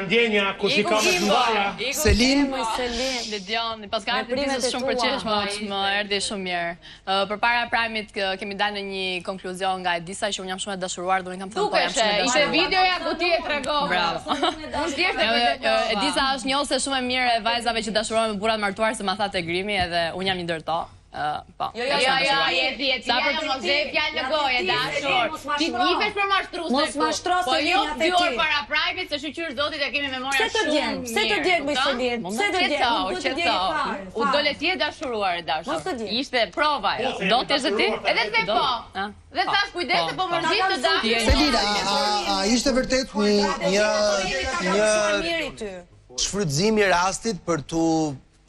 ndjenja, ku si ka me të mbaja. Selin? Lidion, pas ka ardhë ditës shumë përqeshme, më erdhi shumë mirë. Përpara Prime-it kemi dalë në një konkluzion nga Edisa që unë jam shumë e dashuruar, dhe unë kam thënë po jam shumë e dashuruar. Ishte videoja ku ti e tregove. Bravo. Edisa është njohëse shumë e mirë e vajzave që dashurohen me burrat martuar se ma tha te grimi edhe unë jam një ndër to. Po. Jo, jeti, mos e fjalë në gojë, dashur. Ti nifesh për mashtruse. Mos mashtro se jo 2 orë para Prime-it se shoqyr zotit e kemi memoria shumë mirë. Pse të djeg me Selin? Pse të djeg? U dole ti e dashuruar, dashur. Ishte prova. Do të jesh ti? Edhe se po. Dhe thash kujdese po mërzit të dashur. Selina, a ishte vërtet një shfrytëzim i rastit për tu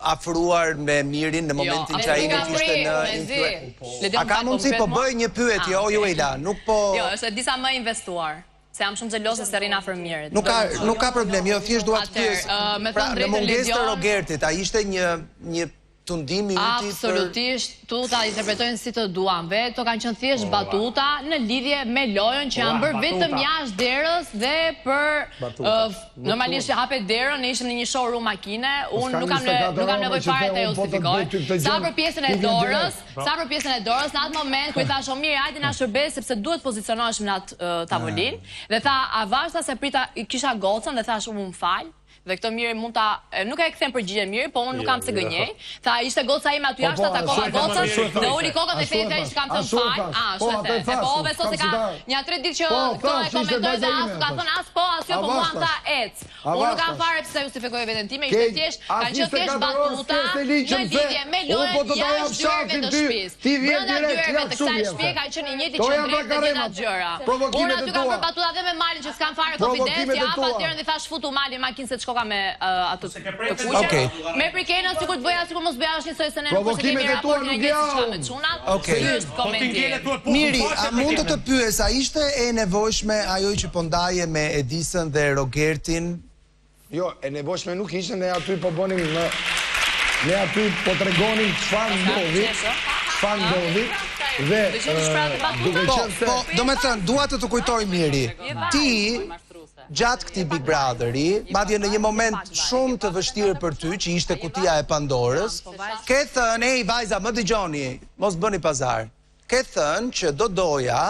afruar me Mirin në momentin që ai nuk ishte në A ka mundësi po bëj një pyetje, o Juela, nuk po... Jo, është disa më investuar. Se jam shumë xheloze se rrin afër Mirit. Nuk ka problem, jo thjesht dua të pyes. Pra, në mungesë të Rogertit, a ishte një tundim i yti? Absolutisht, tu ta interpretojnë si të duan. Veto kanë qenë thjesht batuta në lidhje me lojën që janë bërë vetëm jashtë derës dhe për normalisht që hapet derën, ne ishim në një showroom makine, unë nuk kam nevojë fare të justifikoj. Sa për pjesën e dorës, në atë moment ku i thash mirë, hajde na shërbej sepse duhet pozicionoheshim në atë tavolinë dhe tha avashta se prita kisha gocën dhe thash më fal. Dhe këto Miri mund ta nuk e kthem përgjigje Miri, po unë nuk kam se gënjej. Tha ishte goca ime aty jashtë atakova gocën dhe uli kokën dhe thënë që kam thënë fal. Ashtu e the. Po beso se ka një 3 ditë që këto e komentoj dhe as ka thënë as po as jo, po mua tha ec. Unë nuk kam fare pse justifikoj veten time, ishte thjesht kanë qenë thjesht batuta në lidhje me lojën jashtë dyerve të shtëpisë. Ti vjen direkt nga të kësaj shtëpie kanë qenë një njëjtë qendrim të gjitha gjëra. Unë aty kam bërë batuta dhe me Malin që s'kan fare konfidencë, ja patjetër dhe thash futu Malin makinë se ka me atë të kuqe. Me prikenën sikur të bëja sikur mos bëja as njësoj se ne nuk kemi raportin e njëjtë me çunat. Është komenti. Miri, a mund të pyes, a ishte e nevojshme ajo që po ndaje me Edisën dhe Rogertin? Jo, e nevojshme nuk ishte, ne aty po bënim ne aty po tregonim çfarë ndodhi. Dhe do me thënë, dua të kujtoj Miri, ti gjatë këtij Big Brotheri, madje në një moment shumë të vështirë për ty, që ishte kutia e Pandorës, ke thënë, ej vajza, më dëgjoni, mos bëni pazar. Ke thënë që do doja,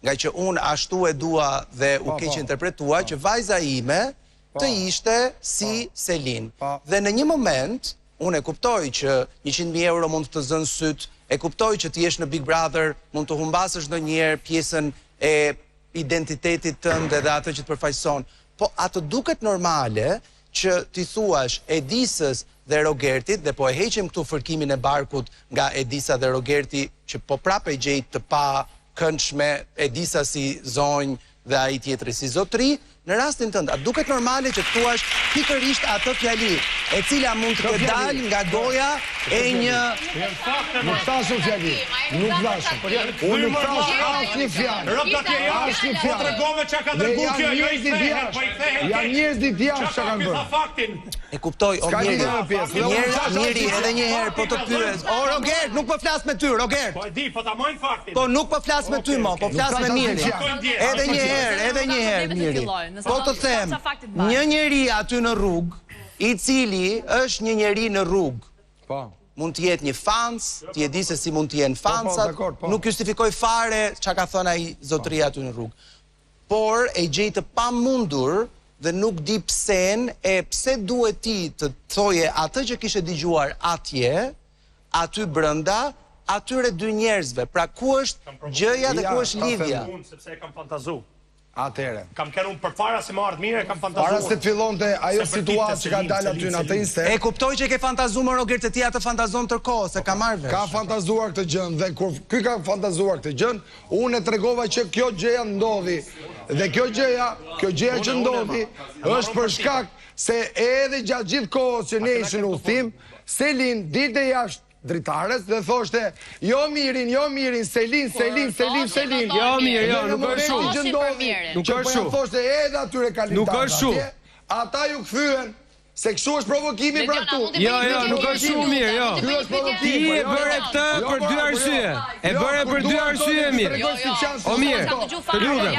nga që unë ashtu e dua dhe u keq interpretua, që vajza ime të ishte si Selin. Dhe në një moment, unë e kuptoj që 100.000 euro mund të zënë syt, e kuptoj që ti jesh në Big Brother, mund të humbasësh ndonjëherë pjesën e identitetit tënd dhe atë që të përfaqëson. Po atë duket normale që ti thuash Edisës dhe Rogertit, dhe po e heqim këtu fërkimin e barkut nga Edisa dhe Rogerti, që po prapë e gjej të pa këndshme, Edisa si zonjë dhe ai tjetri si zotri, në rastin tënd, a duket normale që thuash pikërisht atë fjali, e cila mund të dalë nga goja e një... Nuk thashëm fjali, nuk thashëm. Unë nuk thashëm asnjë fjalë. Asnjë fjalë. Po tregove çka ka dërguar kjo, jo i thehen, po i thehen. Janë njerëz ditë jashtë çka kanë bërë. E kuptoj, o Miri, edhe një herë po të pyes. O Roger, nuk po flas me ty, Roger. Po e di, po ta mojnë faktin. Po nuk po flas me ty mo, po flas me Miri. Edhe një herë, Miri. Po të them, një njeri aty në rrugë, i cili është një njeri në rrugë. Po. Mund të jetë një fans, ti e di se si mund të jenë fansat, nuk justifikoj fare çka ka thënë ai zotëria aty në rrugë. Por e gjej të pamundur dhe nuk di pse duhet ti të thoje atë që kishe dëgjuar atje, aty brenda, atyre dy njerëzve. Pra ku është gjëja dhe ku është lidhja? Sepse e kam fantazu. Atere. Kam kërë unë përpara se më ardhë mire, kam fantazuar. Para se të fillonte ajo situatë që ka dalë aty në atë instant. E kuptoj që ke fantazuar me Roger të ti atë fantazon tërkohë, se ka marrë vesh. Ka fantazuar këtë gjën, dhe kur ky ka fantazuar këtë gjën, unë e tregova që kjo gjëja ndodhi. Dhe kjo gjëja që ndodhi, është për shkak se edhe gjatë gjithë kohës që ne ishim në udhtim, Selin dilte jashtë dritares dhe thoshte jo Mirin, Selin. Jo mirë, jo, nuk është shumë. Nuk është shumë. Thoshte edhe atyre kalitarë atje, ata ju kthyen Se kështu është provokimi pra tu. Jo, nuk është shumë mirë, jo. Ti e bëre këtë për 2 arsye. E bëre për 2 arsye mirë. O mirë, të lutem.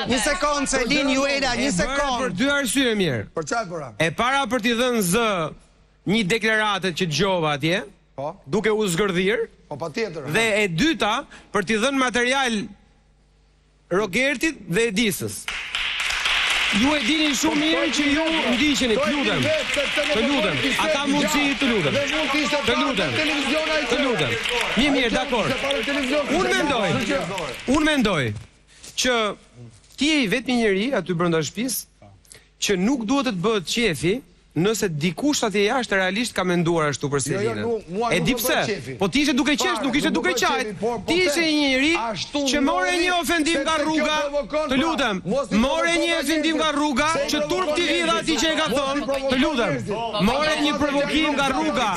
Një sekond, Selin, ju era, një sekond. Për 2 arsye mirë. Për çfarë bëra? E para për t'i dhënë zë një deklaratë që dëgjova atje, duke u zgërdhir. Po patjetër. Dhe e dyta për t'i dhënë material Rogertit dhe Edisës. Ju e dini shumë mirë që ju ndiqeni, të lutem. Të lutem. Ata mundësi të lutem. Të lutem. Të lutem. Mirë, dakor. Unë mendoj që ti je i vetmi njeri aty brenda shtëpisë që nuk duhet të bëhet qefi nëse dikush atje jashtë realisht ka menduar ashtu për Selinën. E di pse? Po ti ishe duke qesh, nuk ishe duke qajt. Ti ishe një njeri që more një ofendim nga rruga, të lutem, more një ofendim nga rruga, që turp ti vidha ati që e ka thonë, të lutem, more një provokim nga rruga,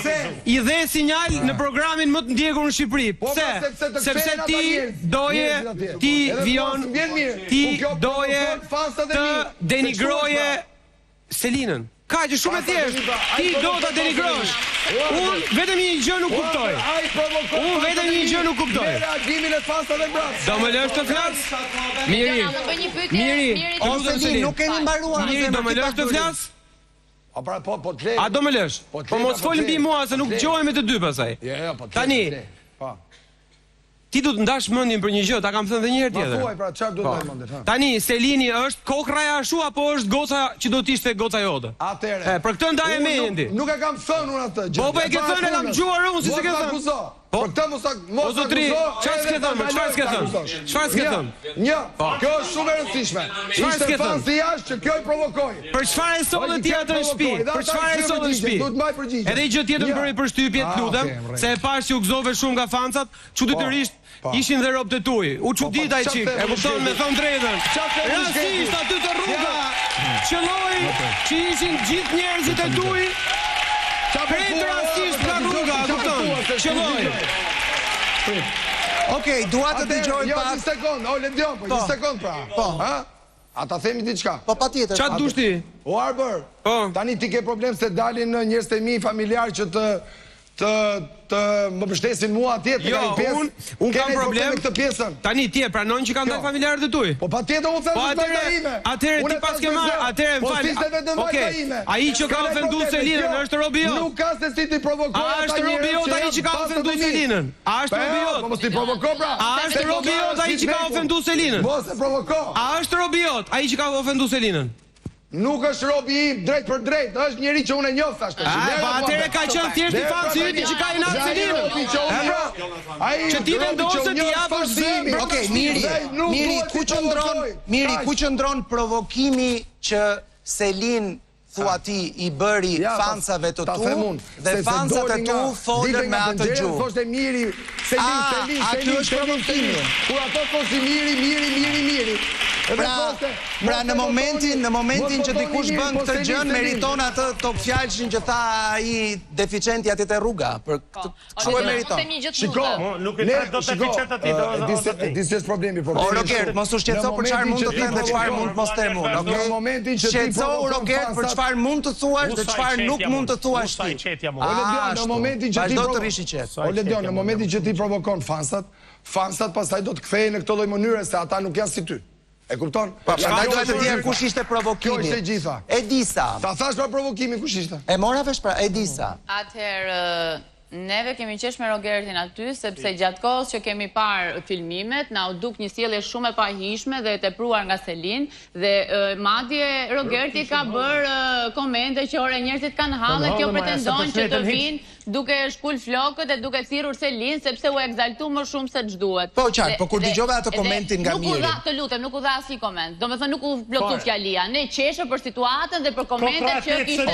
i dhe sinjal në programin më të ndjekur në Shqipëri. Pse? Sepse ti doje, ti Vion, ti doje të denigroje Selinën. Ka që shumë e thjesht, ti do të denigrosh. Unë vetëm një gjë nuk kuptoj. Unë vetëm një gjë nuk kuptoj. Do më lësh të flas? Miri, O Selin, nuk kemi mbaruar. Miri, do më lësh të flas? A do më lësh? Po mos folë mbi mua se nuk dëgjohemi të dy pasaj. Tani, ti du të ndash mendjen për një gjë, ta kam thënë edhe një herë tjetër. Thuaj pra, çfarë duhet të mendesh? Tani Selini është kokra e ashtu apo është goca që do të ishte goca jote? Atëre. Për këtë ndaje mendjen ti. Nuk e kam thënë unë atë gjë. Po e ke thënë, e kam dëgjuar unë si s'e ke thënë. Për këtë mos O zotri, çfarë s'ke thënë? Çfarë s'ke thënë? Çfarë s'ke thënë? Një, kjo është shumë e rëndësishme. Ishte fansi jashtë që kjo i provokoi. Për çfarë e sollën ti atë në shtëpi? Për çfarë e sollën në shtëpi? Duhet mbaj përgjigje. Edhe gjë tjetër bëri për shtypje, lutem, se e pash që u gëzove shumë nga fancat, çuditërisht ishin dhe robët e tuaj. U çudit ai çik, e kupton me thon drejtën. Rastisht aty te rruga. Qelloi që ishin gjithë njerëzit e tuaj. Krejt rastisht nga rruga, kupton? Qelloi. Okej, dua të dëgjoj pak. pak. Një sekond, o Ledion, po një sekond pra. Po. Ha? Ata themi diçka. Po patjetër. Çfarë dush ti? O Arbër, tani ti ke problem se dalin njerëz të mi familjar që të më mbështesin mua atje të Jo, unë kam problem këtë pjesën. Tani ti e pranon që kanë dalë familjarët e tuaj? Po patjetër unë them vajta ime. Atëherë ti pas ke marrë, atëherë Po ti se vetëm vajta ime. Ai që ka ofenduar Selinën është robi jot. Nuk ka se si ti provokoj ata. A është robi jot ai që ka ofenduar Selinën? A është robi jot? Po mos ti provoko pra. A është robi jot ai që ka ofenduar Selinën? Mos e provoko. A është robi jot ai që ka ofenduar Selinën? Nuk është robi im drejt për drejt, është njëri që unë e njoh tash. Po atëherë ka qenë thjesht i fanci yti që ka inat Selinën. Që ti vendose ti japësh zë. Okej, Miri, ku qëndron provokimi që Selin thua ti i bëri fansave të tu dhe fansat e tu folën me atë gjuhë. Thoshte Miri, Selin, aty është provokimi. Kur ato thosin Miri. Pra në momentin që dikush bën këtë gjë, meriton atë top fjalshin që tha ai deficienti aty te rruga. Për kështu e meriton. Shiko, nuk e do të deficient aty do. Disi është problemi. O Roger, mos u shqetëso për çfarë mund të them dhe çfarë mund të mos them unë, Në momentin që ti shqetëso Roger për çfarë mund të thuash dhe çfarë nuk mund të thuash ti. Në momentin që ti vazhdo të rish i qetë. O Ledion, në momentin që ti provokon fansat pastaj do të kthehen në këtë lloj mënyre se ata nuk janë si ty. E kupton? Prandaj duhet të dihem kush ishte provokimi. Kjo ishte gjitha. Edisa. Ta thash pra provokimin kush ishte? E mora vesh pra Edisa. Atëherë neve kemi qesh me Rogertin aty, sepse gjatë kohës që kemi parë filmimet, na u duk një sjellje shumë e pahishme dhe e tepruar nga Selin, dhe madje Rogerti ka bërë komente që ore njerëzit kanë hallë, kjo pretendon që të vinë duke shkul flokët e duke thirrur Selin sepse u egzaltu më shumë se ç'duhet. Po qartë, po kur dëgjova atë komentin nga Miri. Nuk u dha, të lutem, nuk u dha asnjë koment. Domethënë nuk u plotu fjalia. Ne qeshëm për situatën dhe për komentet që kishte.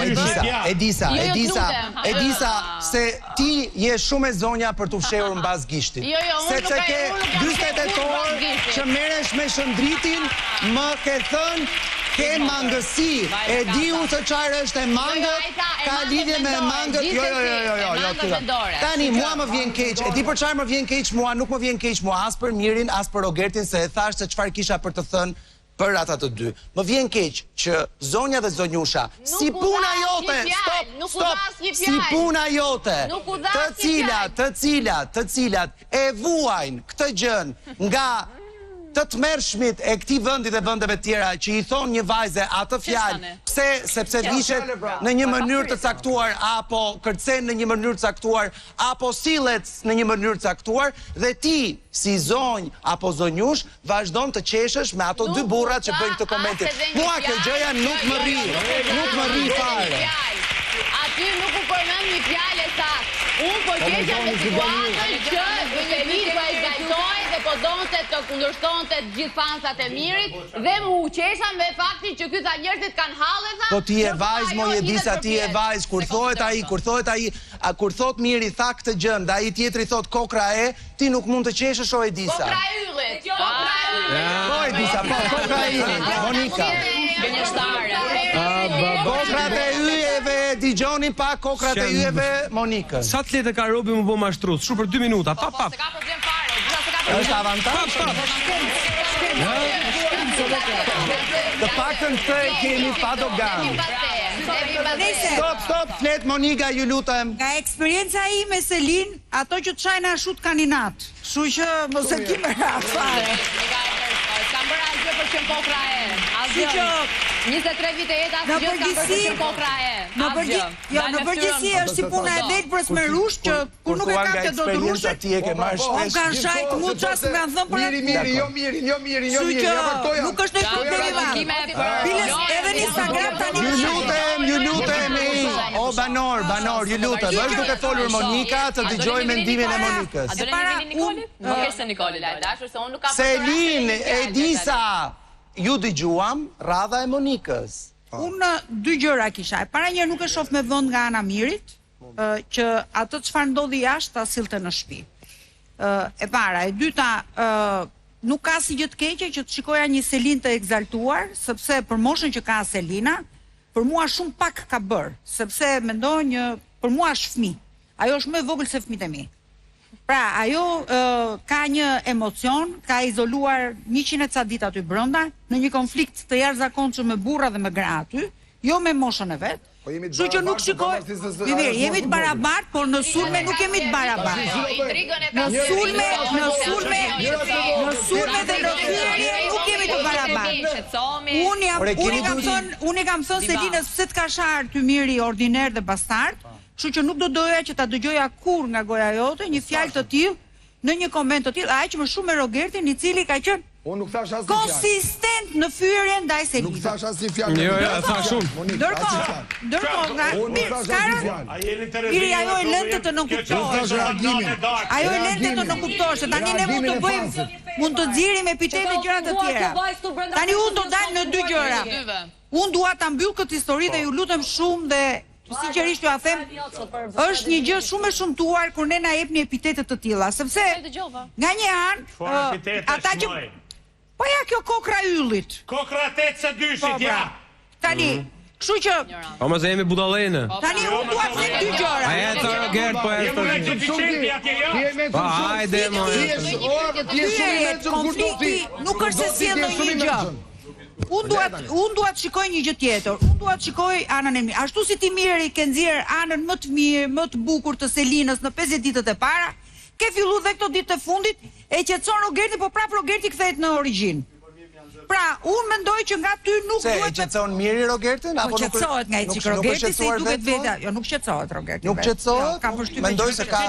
Edisa, se ti je shumë e zonja për të fshehur mbas gishtit. Sepse ke 40 orë që merresh me shëndritin, më ke thënë ke mangësi, e diu se çfarë është e mangët, ka lidhje me mangët. Jo. Tani mua më vjen keq, e di për çfarë më vjen keq mua, nuk më vjen keq mua as për Mirin, as për Rogertin, se e thash se çfarë kisha për të thënë për ata të dy. Më vjen keq që zonja dhe zonjusha, si puna jote, si puna jote, të cilat e vuajnë këtë gjën nga të tmerrshmit e këtij vendi dhe vendeve tjera që i thon një vajze atë fjalë, pse sepse vishet në një mënyrë të caktuar apo kërcen në një mënyrë të caktuar apo sillet në një mënyrë të caktuar dhe ti si zonjë apo zonjush vazhdon të qeshësh me ato dy burrat që bëjnë këtë komentin. Mua kjo gjëja nuk më rri fare. Aty nuk u përmend një fjalë saktë. Unë po qesha me situatën që Selin po e gajtoi dhe po donte të kundërshtonte të gjithë fansat e Mirit dhe mu qesha me faktin që ky tha njerëzit kanë halle tha. Po ti e vajz, mo je disa ti e vajz, kur thot Miri tha këtë gjën, dhe ai tjetri thot kokra e, ti nuk mund të qeshësh o e disa. Kokra yllit. Po e disa, po kokra e yllit, Monika. Kokrat e yjeve, digjoni pa kokrat e yjeve, Monikën. Sa të letë ka Robi më bo mashtruc, shu për 2 minuta, pap. Se ka problem fare, është avantazh? Të paktën këtë e kemi pa dogan. Stop, flet Monika, ju lutem. Nga eksperienca ime Selin, ato që të shajnë ashut kaninat. Kështu që mos e kime fare. Kam bërë asgjë për qenë kokra e. Asgjë. 23 vite jeta asgjë kam bërë për qenë kokra e. Në përgjithësi është si puna e vet për smerush që kur nuk e kam të do të rushë. Ti e ke marrë shpesh. Kanë shajt muça që kanë thënë për Miri, jo miri. Nuk është një problem i madh. Biles edhe në Instagram tani. Ju lutem. O banor, ju lutem. Është duke folur Monika, të dëgjoj mendimin e Monikës. A do ne vini Nikoli? Nuk është se Nikoli lajt dashur se unë nuk kam. Selin, Edisa, ju dëgjuam radha e Monikës. Unë 2 gjëra kisha. Para një nuk e shoh me vend nga ana Mirit, që atë çfarë ndodhi jashtë ta sillte në shtëpi. E para, e dyta, nuk ka si gjë të keqe që të shikoja një Selin të egzaltuar, sepse për moshën që ka Selina, për mua shumë pak ka bërë, sepse mendoj për mua është fëmijë. Ajo është më e vogël se fëmijët e mi. Pra, ajo ka një emocion, ka izoluar 100 e ca ditë aty brenda, në një konflikt të jashtëzakonshëm me burra dhe me gra aty, jo me moshën e vet. Kështu që nuk shikoj. Mirë, jemi të barabartë, por në sulme nuk jemi të barabartë. Në sulme dhe në hyrje nuk jemi të barabartë. Unë kam thënë Selinës pse të ka sharë ty Miri ordiner dhe bastard, kështu që nuk do doja që ta dëgjoja kur nga goja jote një fjalë të tillë në një koment të tillë, aq më shumë me Rogertin, i cili ka qenë Unë nuk thash asnjë konsistent në fyrje ndaj Selinës. Nuk thash asnjë fjalë. Jo, thash shumë. Ndërkohë, Miri, ajo e lëndë të nuk kuptosh. Ajo e lëndë të nuk kuptosh. Tani ne mund të nxjerrim epitete gjëra të tjera. Tani unë do dal në 2 gjëra. Unë dua ta mbyll këtë histori dhe ju lutem shumë dhe sinqerisht ju a them, është një gjë shumë e shumtuar kur ne na jepni epitete të tilla, sepse nga një anë ata që po ja kjo kokra yllit. Kokra 8-2 ja. Tani, kështu që Po mos e jemi budallënë. tani unë dua të them 2 gjëra. A e të Rogert po e të. Hajde mo. Konflikti nuk është se sjell ndonjë gjë. Unë dua të shikoj një gjë tjetër. Unë dua të shikoj anën e mirë. Ashtu si ti Miri ke nxjerr anën më të mirë, më të bukur të Selinës në 50 ditët e para, ke filluar dhe këto ditë të fundit e qetëson Rogertin, po prap Rogerti kthehet në origjinë. Pra, unë mendoj që nga ty nuk duhet të qetëson Miri Rogertin apo nuk qetësohet nga i Rogerti se i duket vetë. Jo, nuk qetësohet Rogerti. Nuk qetësohet? Ka përshtypjen. Mendoj se ka.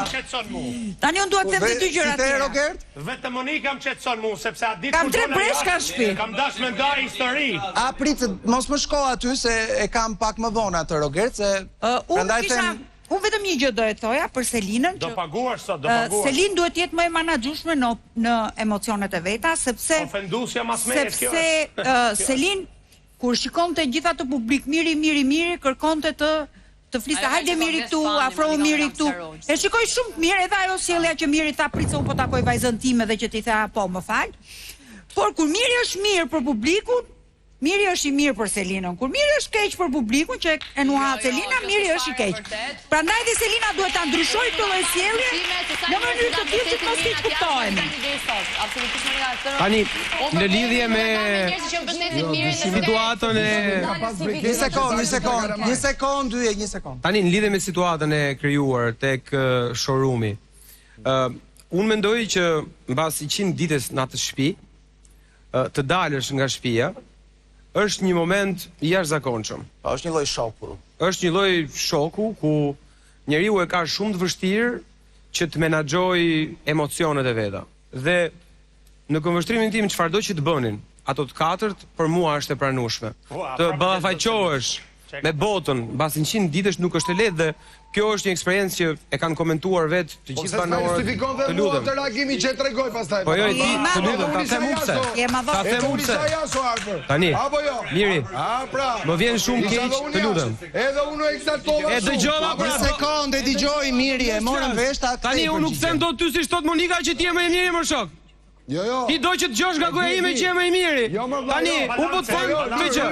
Tani unë dua të them 2 gjëra tjera. Rogert? Vetëm Monika më qetëson mua sepse a ditë kam 3 breshka në shtëpi. Kam dash me ndaj histori. A prit, mos më shko aty se e kam pak më vonë atë Rogert se prandaj them Unë vetëm një gjë do e thoja për Selinën. Do paguash sot, do paguash. Selin duhet jetë më e menaxhueshme në emocionet e veta, sepse ofendusja mas me kjo. Sepse Selin kur shikonte gjithë ato publik Miri kërkonte të fliste hajde Miri këtu, afrohu Miri këtu. E shikoj shumë mirë edhe ajo sjellja që Miri tha pritse un po takoj vajzën time dhe që ti tha po më fal. Por kur Miri është mirë për publikun, Miri është i mirë për Selinën. Kur Miri është keq për publikun që e nuhat Selina, Miri është i keq. Prandaj dhe Selina duhet ta ndryshojë këtë lloj sjellje në mënyrë të tillë që të mos i kuptojmë. Tani, në lidhje me situatën e... Një sekond. Tani, në lidhje me situatën e krijuar tek showroom-i, unë mendoj që mbas 100 ditës në atë shtëpi, të dalësh nga shtëpia, është një moment i jashtëzakonshëm. Është një lloj shoku. Është një lloj shoku ku njeriu e ka shumë të vështirë që të menaxhojë emocionet e veta. Dhe në konvështrimin tim çfarëdo që të bënin, ato të katërt për mua është e pranueshme. Të ballafaqohesh me botën mbas 100 ditësh nuk është e lehtë dhe kjo është një eksperiencë që e kanë komentuar vetë të gjithë banorët. Të lutem. Të reagimi që tregoj pastaj. Po jo, të lutem, ta them pse. Ta them pse. Tani. Miri. Më vjen shumë keq, të lutem. Edhe unë ekzaltova. E dëgjova për një sekondë, e dëgjoj Miri, e morën vesh ta. Tani unë nuk them dot ty si thot Monika që ti je më i miri më shok. Jo. Ti do që të dëgjosh nga goja ime që je më i miri. Tani, unë po të them me gjë.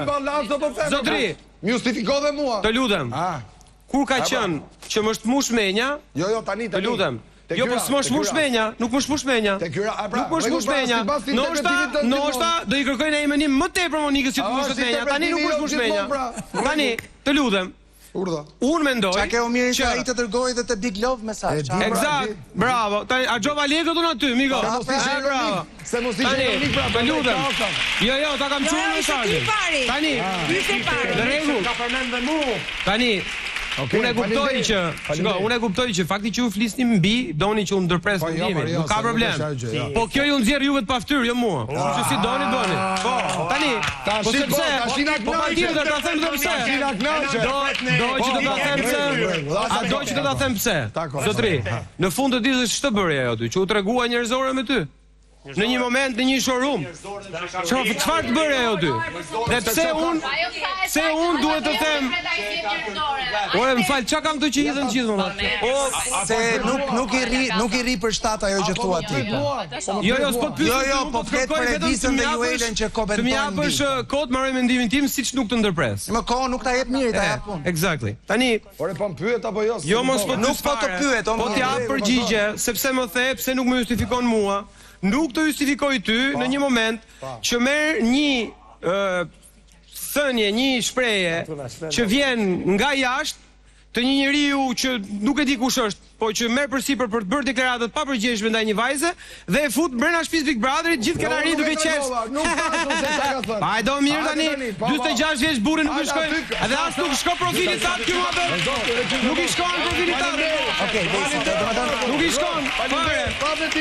Zotri, më justifikove mua. Të lutem. Kur ka qenë që më shmush menja? Jo, tani. Të lutem. Jo, po s'më shmush menja, nuk më shmush menja. Nuk më shmush menja. Noshta do i kërkoj në emrin më tepër Monikës që të mushët menja. Tani nuk më shmush menja. Tani, të lutem. Unë mendoj që ke Omiri që ai të dërgojë dhe të Big Love mesazh. Eksakt. Bravo. Tani a gjova lekët unë aty, Miko. Bravo. Se mos ishte Monik pra, të lutem. Jo, ta kam çuar mesazhin. Tani, në rregull. Ka përmendë mua. Tani, unë e kuptoj që fakti që ju flisni mbi, doni që unë ndërpres mendimin. Nuk ka problem. Po kjo ju nxjerr juve të paftyr, jo mua. Që si doni bëni. Po, tani. Po sepse, po patjetër ta them edhe pse. Do që të ta them pse. A do që të ta them pse? Zotri, në fund të ditës ç'të bëri ajo aty? Që u tregua njerëzore me ty? Në një moment, në një showroom. Çfarë të bëre ajo ty? Dhe pse unë duhet të them? Ore, më fal, çka kam këto që hidhen gjithmonë? Se nuk i ri për shtat ajo që thua ti. Jo, s'po të pyes. Jo, po flet për Edisën dhe Juelen që komentojnë. Të më japësh kod, marrë mendimin tim siç nuk të ndërpres. Më kohë nuk ta jep Miri, ta jap unë. Exactly. Tani, ore po më pyet apo jo? Jo, mos po të pyet, po të jap përgjigje, sepse më the pse nuk më justifikon mua. Nuk të justifikoj ty në një moment që merr një thënie, një shprehje që vjen nga jashtë të një njeriu që nuk e di kush është, po që merr përsipër për të bërë deklaratat pa përgjegjshme ndaj një vajze dhe e fut brenda shtëpisë Big Brotherit gjithë kanari duke qesh. Nuk thashun se çka ka thënë. Ai do mirë tani, 46 vjeç burri nuk i shkoi. Edhe as nuk shko profilit tat këtu atë. Nuk i shkon profilit tat. Okej, nuk i shkon. Fare.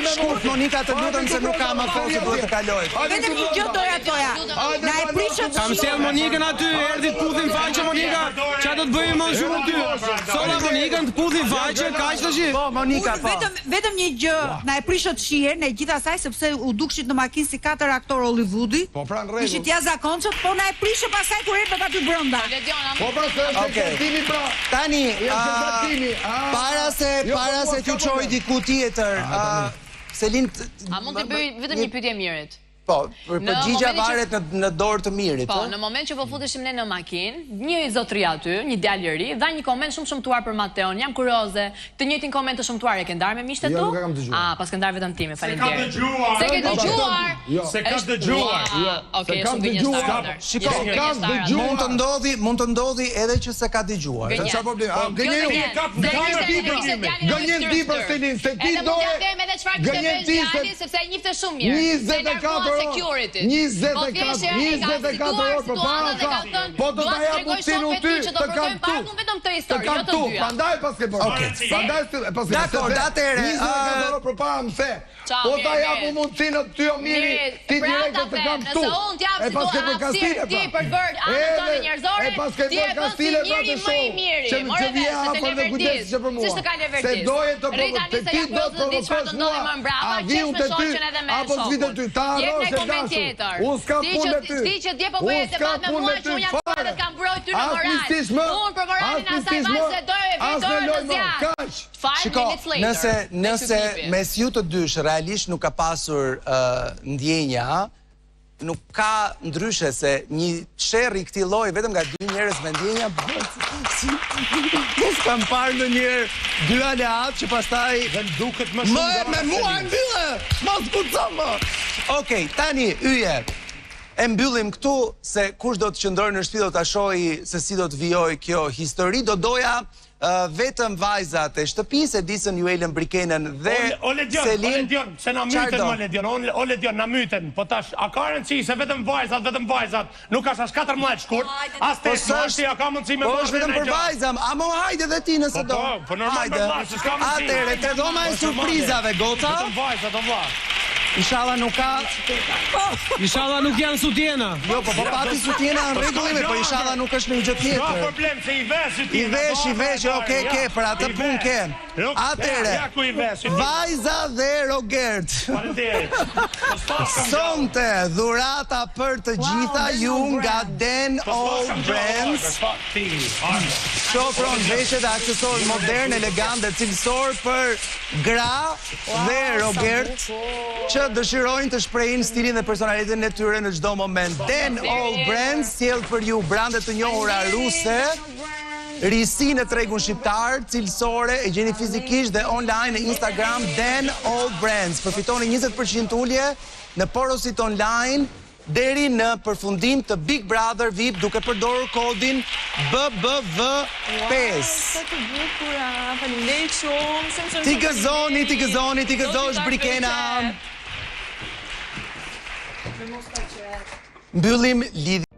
Shkurt Monika, të lutem se nuk kam afër se duhet të kaloj. Vetëm një gjë doja toja. Na e prishëm. Kam sjell Monikën aty, erdhi të puthin faqe Monika. Çfarë do të bëjmë më shumë ty? Sola Monikën të puthin faqe, kaq tash. Po Monika, po. Vetëm një gjë, na e prishët shihen e gjithasaj sepse u dukshit në makinë si 4 aktor Hollywoodi. Po pra në rregull. Ishit jashtëzakonshëm, po na e prishë pastaj kur erdhët aty brenda. Po pra se pra. Tani, para se t'ju çoj diku tjetër, Selin, a mund të bëj vetëm një pyetje Mirit? Po, përgjigja varet në dorë të Mirit. Po, në moment që po futeshim ne në makinë, një zotëri aty, një djalë i ri, dha një koment shumë shëmtuar për Mateon. Jam kurioze, të njëjtin koment të shëmtuar e ke ndarë me miqtë tu? Jo, nuk e kam dëgjuar. Ah, pas ke ndarë vetëm ti, faleminderit. Se ke dëgjuar? Se ka dëgjuar. Okej, shumë gënjestar. Shiko, mund të ndodhi edhe që se ka dëgjuar. Çfarë problemi? Gënjen ti për Selin, se ti do. Gënjen ti sepse e njihte shumë mirë. 24 orë për para ka. Po do ta jap ushtin ty të kam tu. Të kam tu. Prandaj pas ke bërë. Prandaj pas ke. Dakor, atëre. 24 orë për para më the. Po ta jap mundsinë ty o Miri, ti direkt të kam tu. E pas ke për Kastile. Ti për të bërë anën tonë njerëzore. E pas ke për Kastile pra të shoh. Që vija apo në kujdes që për mua. Se doje të provokoj. Ti do të provokosh mua. A viu te ty apo s'vite ty. Ta unë s'kam punë me ty. Ti që dje po bëje debat me mua që unë jam të dhe t'kam mbrojt ty në moral. Unë për moralin asaj vajze dojë e vitorë të zjarë. Shiko, nëse mes ju të dysh realisht nuk ka pasur ndjenja, nuk ka ndryshe se një sherr i këtij lloji vetëm nga dy njerëz me ndjenja nuk kam parë ndonjëherë dy aleat që pastaj duket më shumë. Me mua e mbyllë. Mos kuco më. Okej, tani yje. E mbyllim këtu se kush do të qëndrojë në shtëpi do ta shohë se si do të vijojë kjo histori. Do doja vetëm vajzat e shtëpisë, Edison, Juelën Brikenën dhe Selin. Se na myten më Ledion, o Ledion na myten, po tash a ka rëndësi se vetëm vajzat, nuk ka as 14 shkurt, as 8 moshë ja ka mundësi me bërë. Po është vetëm për vajzat, a mo hajde dhe ti nëse do. Po normal për vajzat, s'ka mundësi. Atëre, te dhoma e surprizave, goca. Vetëm vajzat, o vlla. Inshallah nuk ka. Inshallah nuk janë sutjena. Jo, po pati sutjena në rregull, po inshallah nuk është në gjë tjetër. Ka problem se i vesh sutjena. I vesh, okay, për atë punë ke. Atëre. Vajza dhe Rogert. Faleminderit. Sonte dhurata për të gjitha ju nga Den Old Brands. Shofron, veshje dhe aksesorë modern, elegant dhe cilësor për gra dhe Rogert që dëshirojnë të shprehin stilin dhe personalitetin e tyre në çdo moment. Den Old Brands sjell për ju brande të njohura ruse, risi në tregun shqiptar, cilësore, e gjeni fizikisht dhe online në Instagram Den Old Brands. Përfitoni 20% ulje në porosit online deri në përfundim të Big Brother VIP duke përdorur kodin BBV5. Ti gëzosh Brikena. Mbyllim lidhje